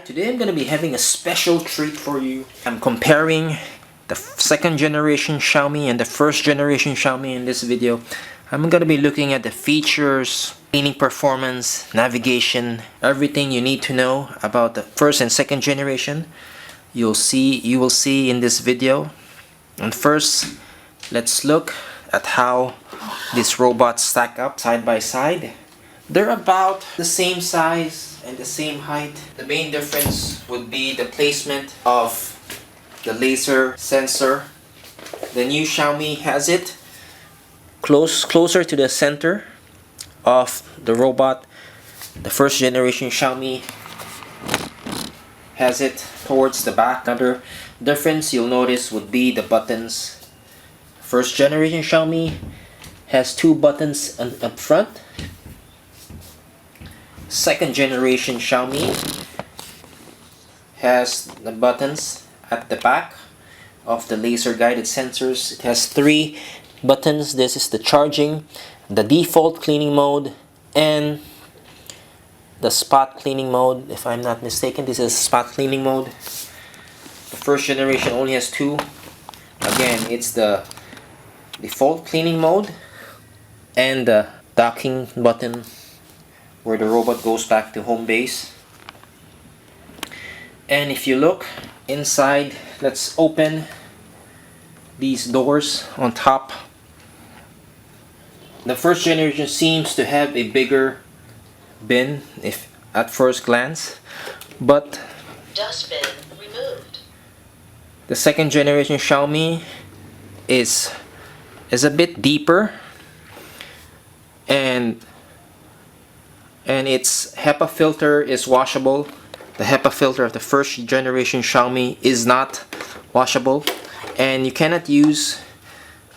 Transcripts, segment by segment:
Today I'm going to be having a special treat for you. I'm comparing the second generation Xiaomi and the first generation Xiaomi in this video. I'm going to be looking at the features, cleaning performance, navigation, everything you need to know about the first and second generation. You will see in this video. And first, let's look at how these robots stack up side by side. They're about the same size and the same height. The main difference would be the placement of the laser sensor. The new Xiaomi has it closer to the center of the robot. The first generation Xiaomi has it towards the back. Another difference you'll notice would be the buttons. First generation Xiaomi has two buttons up front. Second generation Xiaomi has the buttons at the back of the laser guided sensors. It has three buttons. This is the charging, the default cleaning mode, and the spot cleaning mode. If I'm not mistaken, this is spot cleaning mode. The first generation only has two. Again, it's the default cleaning mode and the docking button where the robot goes back to home base. And if you look inside, let's open these doors on top. The first generation seems to have a bigger bin if at first glance, but Dustbin removed. The second generation Xiaomi is a bit deeper, and its HEPA filter is washable. The HEPA filter of the first generation Xiaomi is not washable, and you cannot use,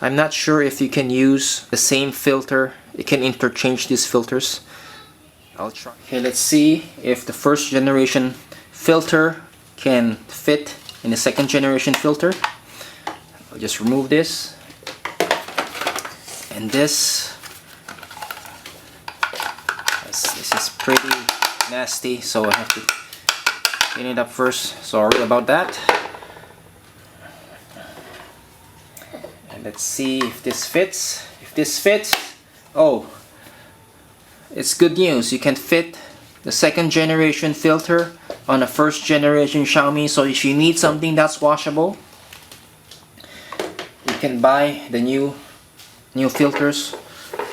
I'm not sure if you can use the same filter. You can interchange these filters. I'll try. Okay, let's see if the first generation filter can fit in the second generation filter. I'll just remove this. And this is pretty nasty, so I have to clean it up first. Sorry about that. And let's see if this fits. If this fits, oh, it's good news. You can fit the second generation filter on a first generation Xiaomi. So if you need something that's washable, you can buy the new filters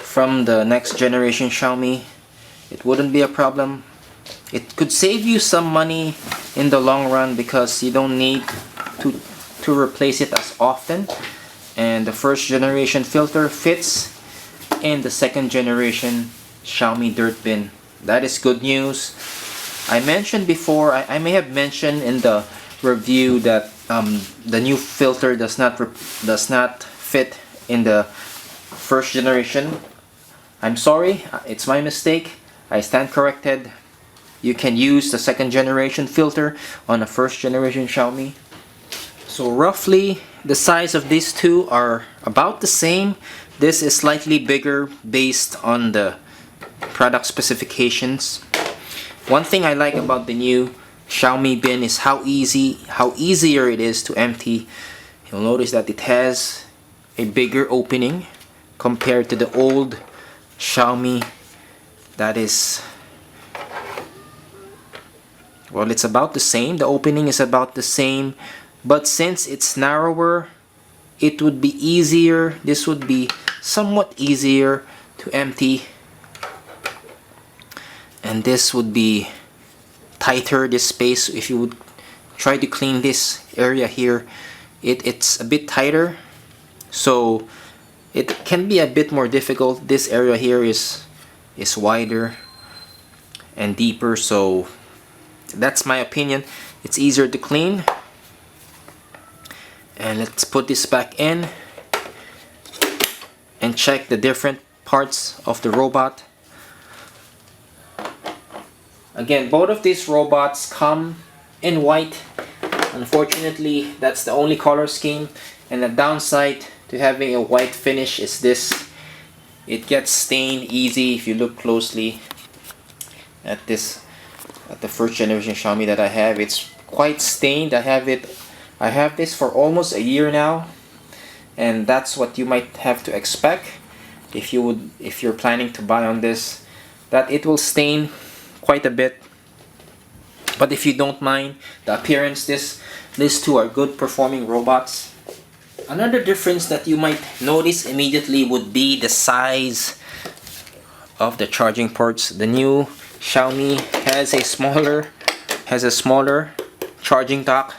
from the next generation Xiaomi. It wouldn't be a problem. It could save you some money in the long run because you don't need to replace it as often. And the first generation filter fits in the second generation Xiaomi dirt bin. That is good news. I mentioned before, I may have mentioned in the review that the new filter does not fit in the first generation. I'm sorry, it's my mistake. I stand corrected. You can use the second generation filter on a first generation Xiaomi. So roughly the size of these two are about the same. This is slightly bigger based on the product specifications. One thing I like about the new Xiaomi bin is how easier it is to empty. You'll notice that it has a bigger opening compared to the old Xiaomi. That is, well, it's about the same. The opening is about the same, but since it's narrower, it would be easier. This would be somewhat easier to empty, and this would be tighter, this space. If you would try to clean this area here, it's a bit tighter, so it can be a bit more difficult. This area here is wider and deeper, so that's my opinion. It's easier to clean. And let's put this back in and check the different parts of the robot. Again, both of these robots come in white. Unfortunately, that's the only color scheme, and the downside to having a white finish is this. It gets stained easy if you look closely at this at the first generation Xiaomi that I have. It's quite stained. I have this for almost a year now, and that's what you might have to expect if you're planning to buy on this, that it will stain quite a bit. But if you don't mind the appearance, these two are good performing robots. Another difference that you might notice immediately would be the size of the charging ports. The new Xiaomi has a smaller charging dock.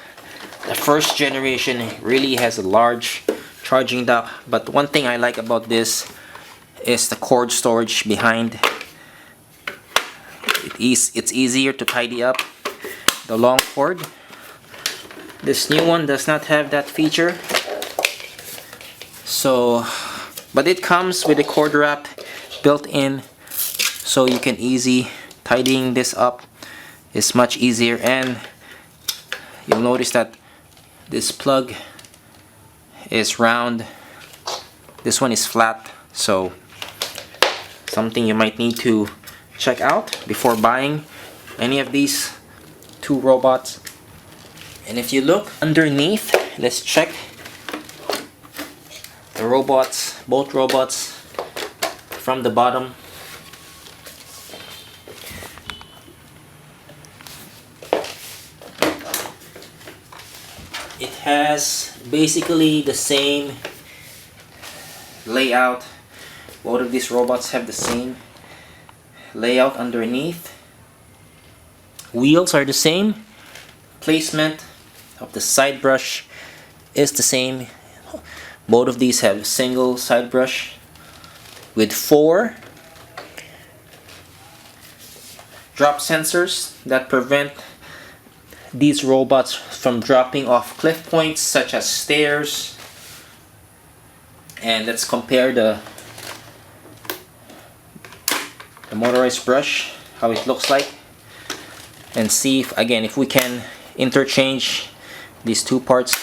The first generation really has a large charging dock, but one thing I like about this is the cord storage behind. It's easier to tidy up the long cord. This new one does not have that feature, so but it comes with a cord wrap built in, so you can tidying this up is much easier. And you'll notice that this plug is round, this one is flat, so something you might need to check out before buying any of these two robots. And if you look underneath, let's check the robots, both robots from the bottom. It has basically the same layout. Both of these robots have the same layout underneath. Wheels are the same. Placement of the side brush is the same. Both of these have single side brush with 4 drop sensors that prevent these robots from dropping off cliff points such as stairs. And let's compare the motorized brush, how it looks like, and see if we can interchange these two parts.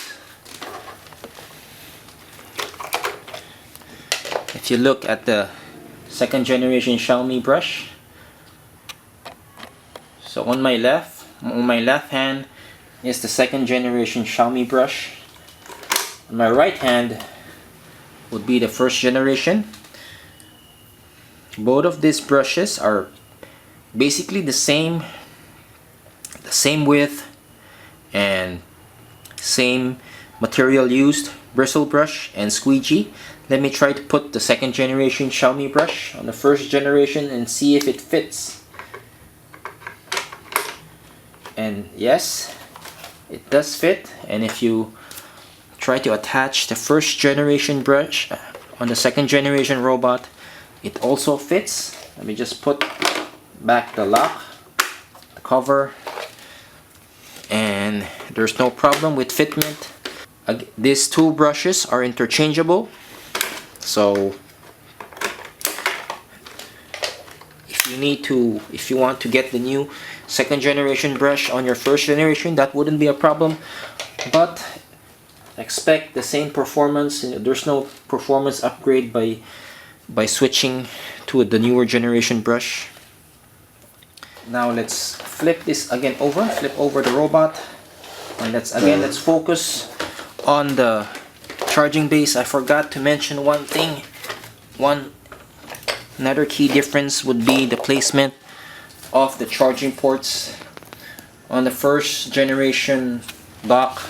If you look at the second generation Xiaomi brush, so on my left hand is the second generation Xiaomi brush. On my right hand would be the first generation. Both of these brushes are basically the same width and same material used, bristle brush and squeegee. Let me try to put the second generation Xiaomi brush on the first generation and see if it fits. And yes, it does fit. And if you try to attach the first generation brush on the second generation robot, it also fits. Let me just put back the lock, the cover, and there's no problem with fitment. These two brushes are interchangeable, so if you want to get the new second generation brush on your first generation, that wouldn't be a problem. But expect the same performance. There's no performance upgrade by switching to the newer generation brush. Now let's flip this again over. Flip over the robot, and let's focus on the charging base. I forgot to mention one thing. Another key difference would be the placement of the charging ports. On the first generation dock,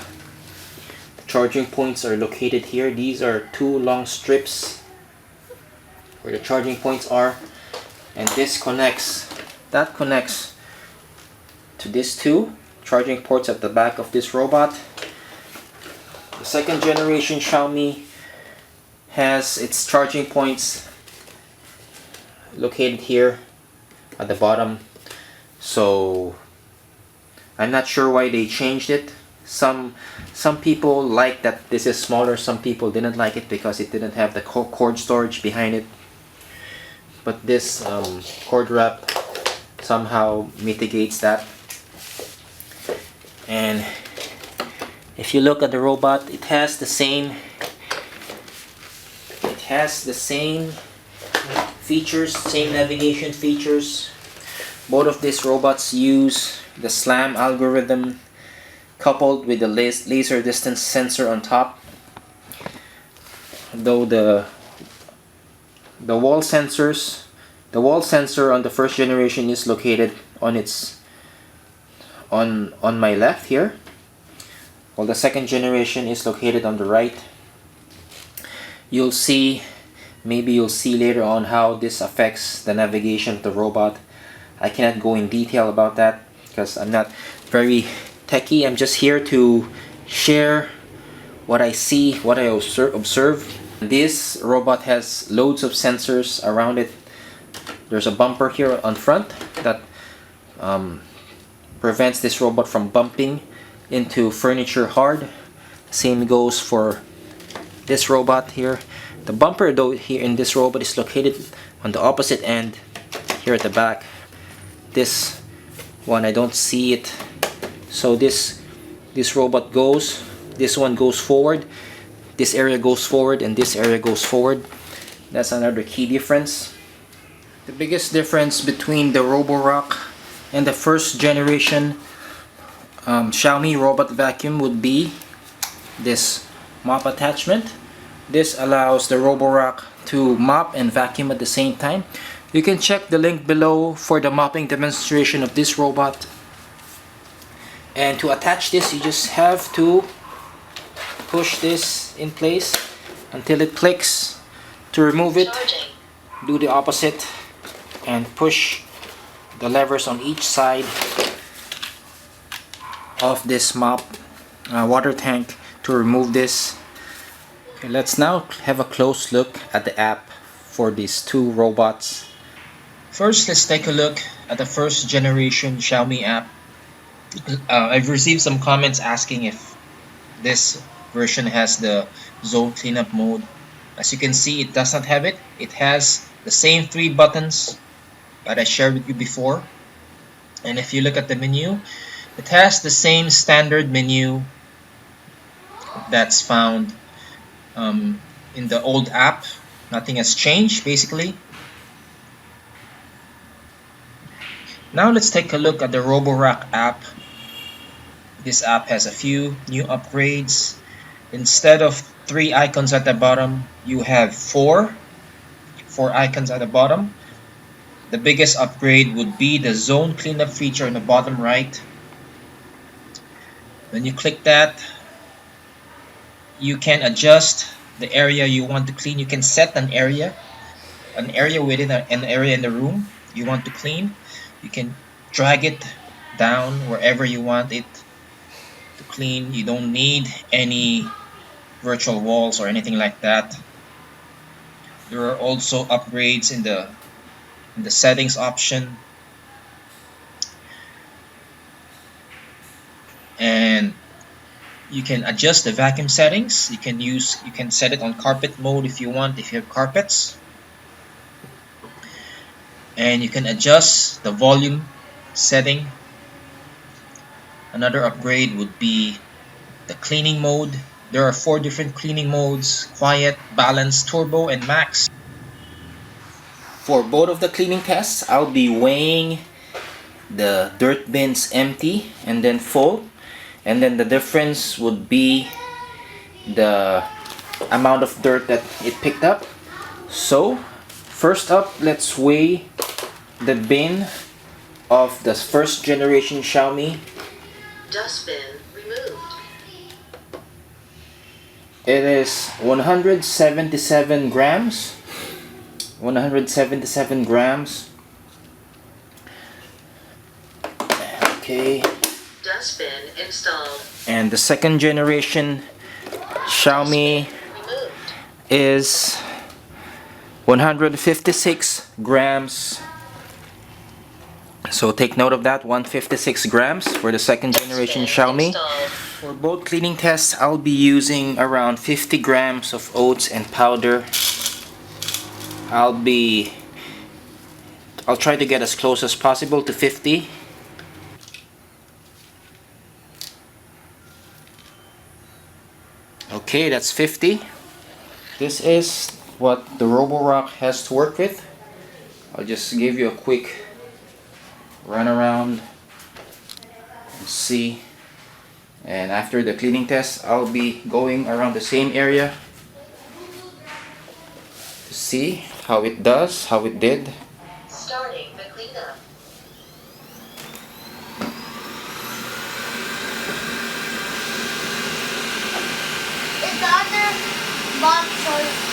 the charging points are located here. These are 2 long strips where the charging points are, and that connects to these 2 charging ports at the back of this robot. The second generation Xiaomi has its charging points located here at the bottom, so I'm not sure why they changed it. Some people like that this is smaller, some people didn't like it because it didn't have the cord storage behind it. But this cord wrap somehow mitigates that. And if you look at the robot, it has the same features, same navigation features. Both of these robots use the SLAM algorithm coupled with the laser distance sensor on top. Though the wall sensor on the first generation is located on my left here, while the second generation is located on the right. Maybe you'll see later on how this affects the navigation of the robot. I cannot go in detail about that because I'm not very techy. I'm just here to share what I see, what I observe. This robot has loads of sensors around it. There's a bumper here on front that prevents this robot from bumping into furniture hard. Same goes for this robot here. The bumper though here in this robot is located on the opposite end here at the back. This one I don't see it. So this robot goes, this one goes forward, this area goes forward, and this area goes forward. That's another key difference. The biggest difference between the Roborock and the first generation Xiaomi Robot Vacuum would be this mop attachment. This allows the Roborock to mop and vacuum at the same time. You can check the link below for the mopping demonstration of this robot. And to attach this, you just have to push this in place until it clicks. To remove it, do the opposite and push the levers on each side of this water tank to remove this. Okay, let's now have a close look at the app for these two robots. First, let's take a look at the first generation Xiaomi app. I've received some comments asking if this version has the zone cleanup mode. As you can see, it does not have it. It has the same 3 buttons that I shared with you before. And if you look at the menu, it has the same standard menu that's found in the old app. Nothing has changed basically. Now let's take a look at the Roborock app. This app has a few new upgrades. Instead of 3 icons at the bottom, you have 4 icons at the bottom. The biggest upgrade would be the zone cleanup feature in the bottom right. When you click that, you can adjust the area you want to clean. You can set an area within an area in the room you want to clean. You can drag it down wherever you want it to clean. You don't need any virtual walls or anything like that. There are also upgrades in the settings option, and you can adjust the vacuum settings. You can set it on carpet mode if you want, if you have carpets. And you can adjust the volume setting. Another upgrade would be the cleaning mode. There are 4 different cleaning modes: quiet, balance, turbo, and max. For both of the cleaning tests, I'll be weighing the dirt bins empty and then full, and then the difference would be the amount of dirt that it picked up. So first up, let's weigh the bin of the first generation Xiaomi. Dustbin removed. It is 177 grams. 177 grams. Okay. Dustbin installed. And the second generation Xiaomi Removed. is 156 grams. So take note of that, 156 grams for the second generation Xiaomi. Installed. For both cleaning tests, I'll be using around 50 grams of oats and powder. I'll try to get as close as possible to 50. Okay, that's 50. This is what the Roborock has to work with. I'll just give you a quick run around and see. And after the cleaning test, I'll be going around the same area to see how it does, how it did. Starting the cleanup. Is the other box for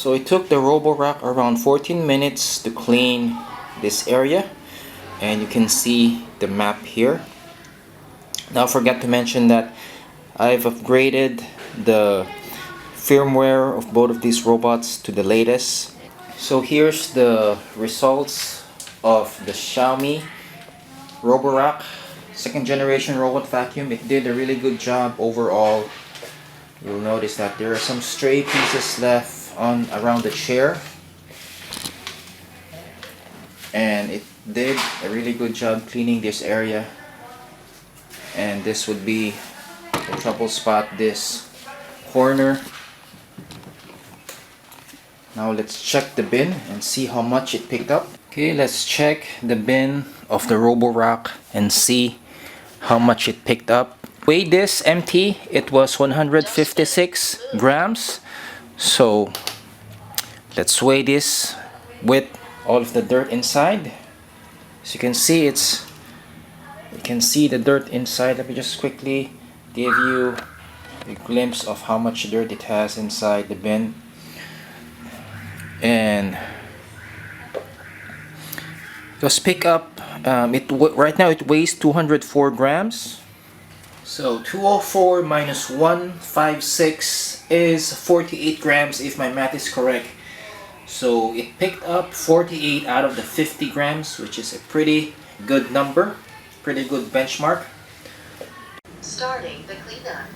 So it took the Roborock around 14 minutes to clean this area, and you can see the map here. Now, I forgot to mention that I've upgraded the firmware of both of these robots to the latest. So here's the results of the Xiaomi Roborock second generation robot vacuum. It did a really good job overall. You'll notice that there are some stray pieces left on around the chair, and it did a really good job cleaning this area. And this would be the trouble spot, this corner. Now let's check the bin and see how much it picked up. Okay, let's check the bin of the Roborock and see how much it picked up. Weighed this empty, it was 156 grams. So let's weigh this with all of the dirt inside. As you can see, you can see the dirt inside. Let me just quickly give you a glimpse of how much dirt it has inside the bin. And it was picked up, right now it weighs 204 grams. So 204 minus 156 is 48 grams if my math is correct. So it picked up 48 out of the 50 grams, which is a pretty good number, pretty good benchmark. Starting the cleanup.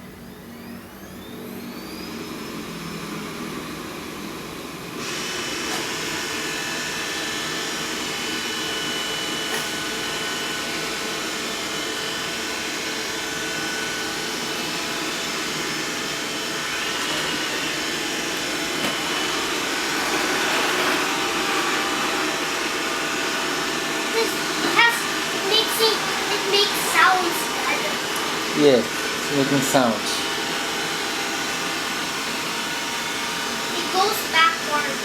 It makes sounds. Yeah, it's making sounds. It goes backward.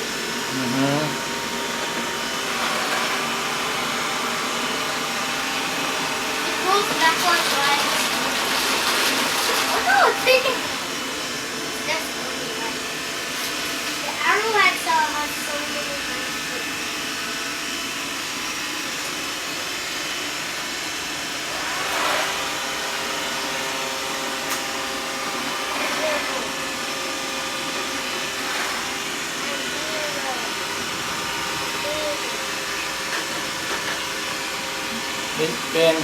It goes backward, right? Oh no, it's thinking. That's funny, right? The arrowhead has so many lines. Then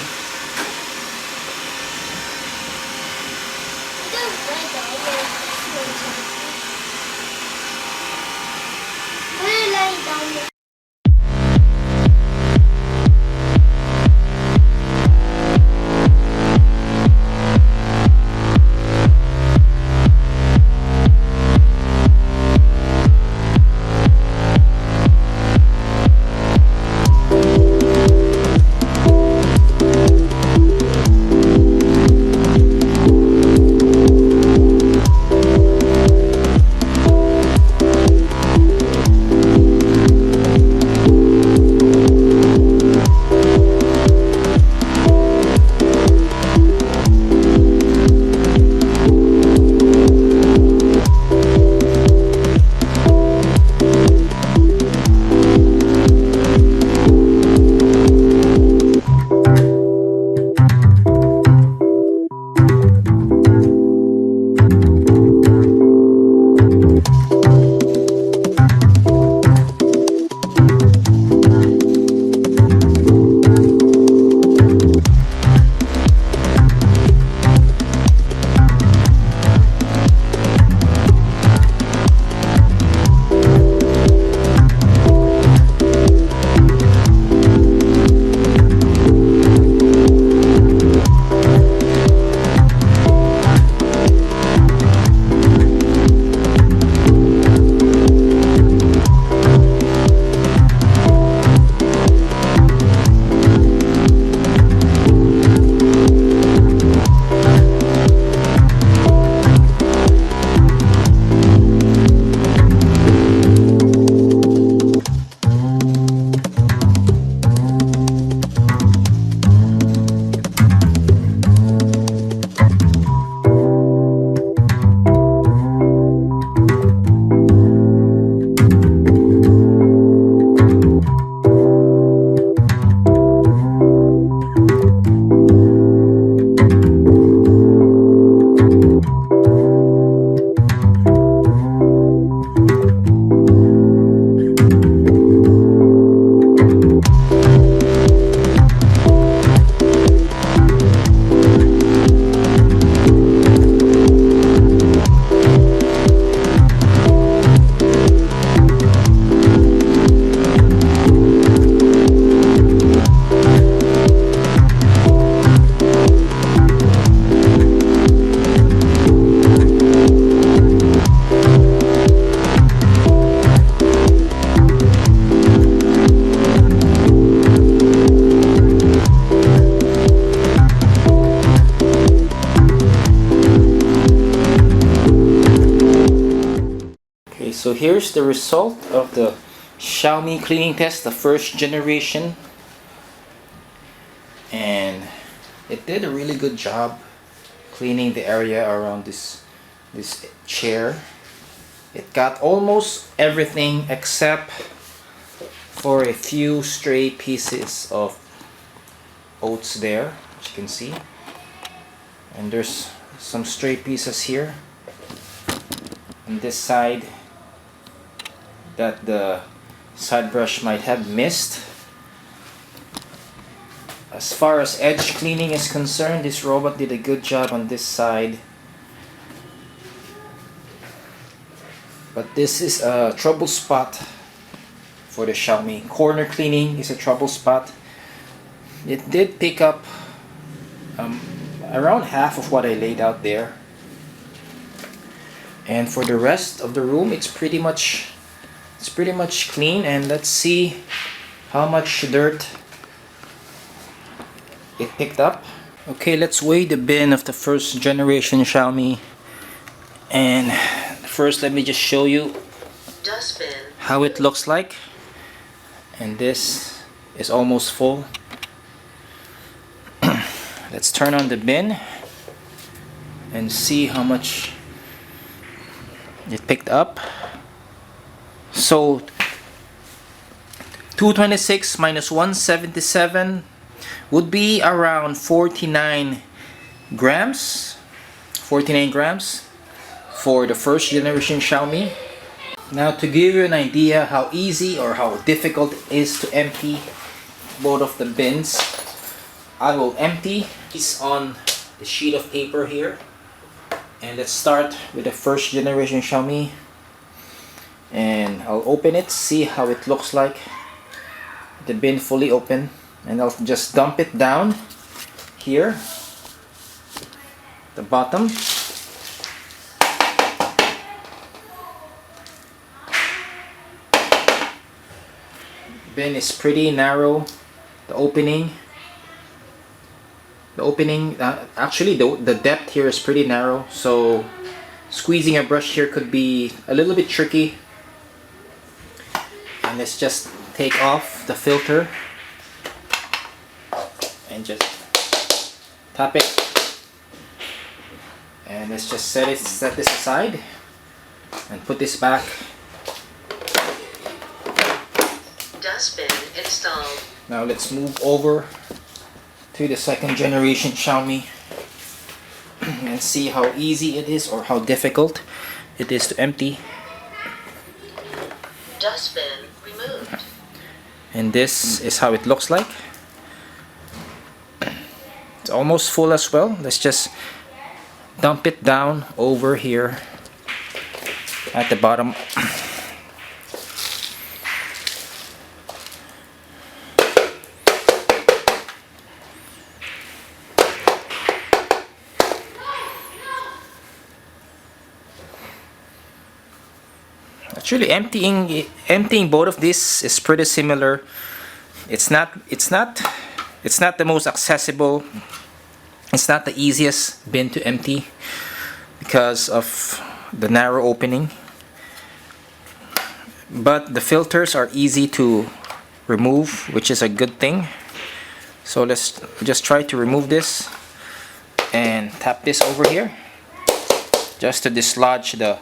so here's the result of the Xiaomi cleaning test, the first generation, and it did a really good job. cleaning the area around this chair. It got almost everything except for a few stray pieces of oats there, as you can see, and there's some stray pieces here on this side that the side brush might have missed. As far as edge cleaning is concerned, this robot did a good job on this side, but this is a trouble spot for the Xiaomi. Corner cleaning is a trouble spot. It did pick up around half of what I laid out there, and for the rest of the room it's pretty much clean. And let's see how much dirt it picked up. Okay, let's weigh the bin of the first generation Xiaomi, and first let me just show you Dustbin. how it looks like. And this is almost full. Let's turn on the bin and see how much it picked up. So 226 minus 177 would be around 49 grams. 49 grams for the first generation Xiaomi. Now, to give you an idea how easy or how difficult it is to empty both of the bins, I will empty this on the sheet of paper here. And let's start with the first generation Xiaomi, and I'll open it, see how it looks like, the bin fully open, and I'll just dump it down here, the bottom. Bin is pretty narrow. The opening actually the depth here is pretty narrow, so squeezing a brush here could be a little bit tricky. And let's just take off the filter and just tap it, and let's just set this aside and put this back. Dustbin installed. Now let's move over to the second generation Xiaomi and see how easy it is or how difficult it is to empty. Dustbin removed. And this is how it looks like. It's almost full as well. Let's just dump it down over here at the bottom. Actually, emptying both of these is pretty similar. It's not the most accessible. It's not the easiest bin to empty because of the narrow opening. But the filters are easy to remove, which is a good thing. So let's just try to remove this and tap this over here just to dislodge the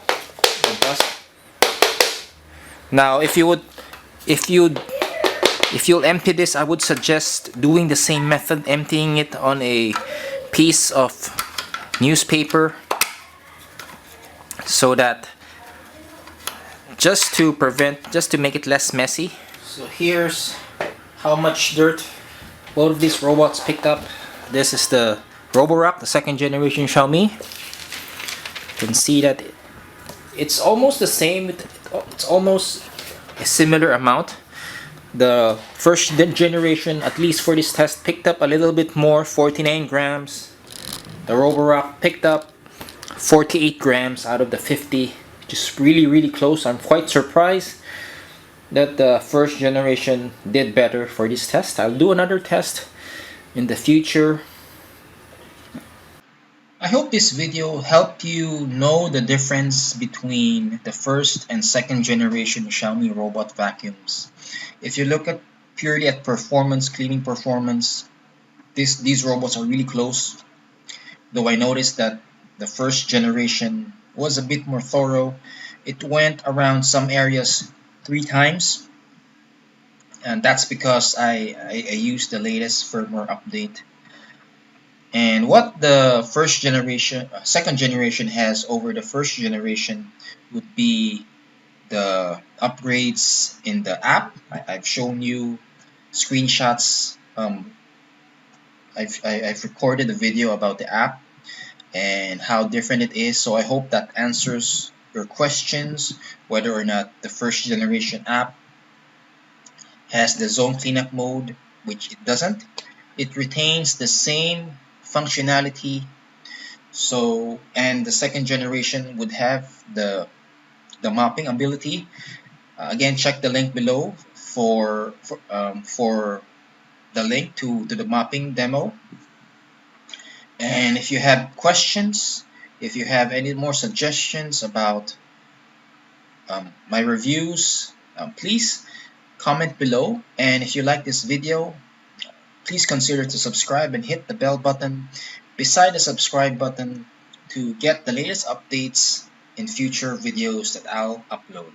dust. Now, if you'll empty this, I would suggest doing the same method, emptying it on a piece of newspaper, so that just to make it less messy. So here's how much dirt both of these robots picked up. This is the Roborock, the second generation Xiaomi. You can see that it's almost the same. It's almost a similar amount. The first generation, at least for this test, picked up a little bit more, 49 grams. The Roborock picked up 48 grams out of the 50, which is really close. I'm quite surprised that the first generation did better for this test. I'll do another test in the future. I hope this video helped you know the difference between the first and second generation Xiaomi robot vacuums. If you look at purely at performance, cleaning performance, these robots are really close. though I noticed that the first generation was a bit more thorough. It went around some areas 3 times, and that's because I used the latest firmware update. And what the second generation has over the first generation would be the upgrades in the app. I've shown you screenshots. I've recorded a video about the app and how different it is. So I hope that answers your questions, whether or not the first generation app has the zone cleanup mode, which it doesn't. It retains the same functionality. So, and the second generation would have the mopping ability. Again, check the link below for the link to the mopping demo. And if you have questions, if you have any more suggestions about my reviews, please comment below. And if you like this video, please consider to subscribe and hit the bell button beside the subscribe button to get the latest updates in future videos that I'll upload.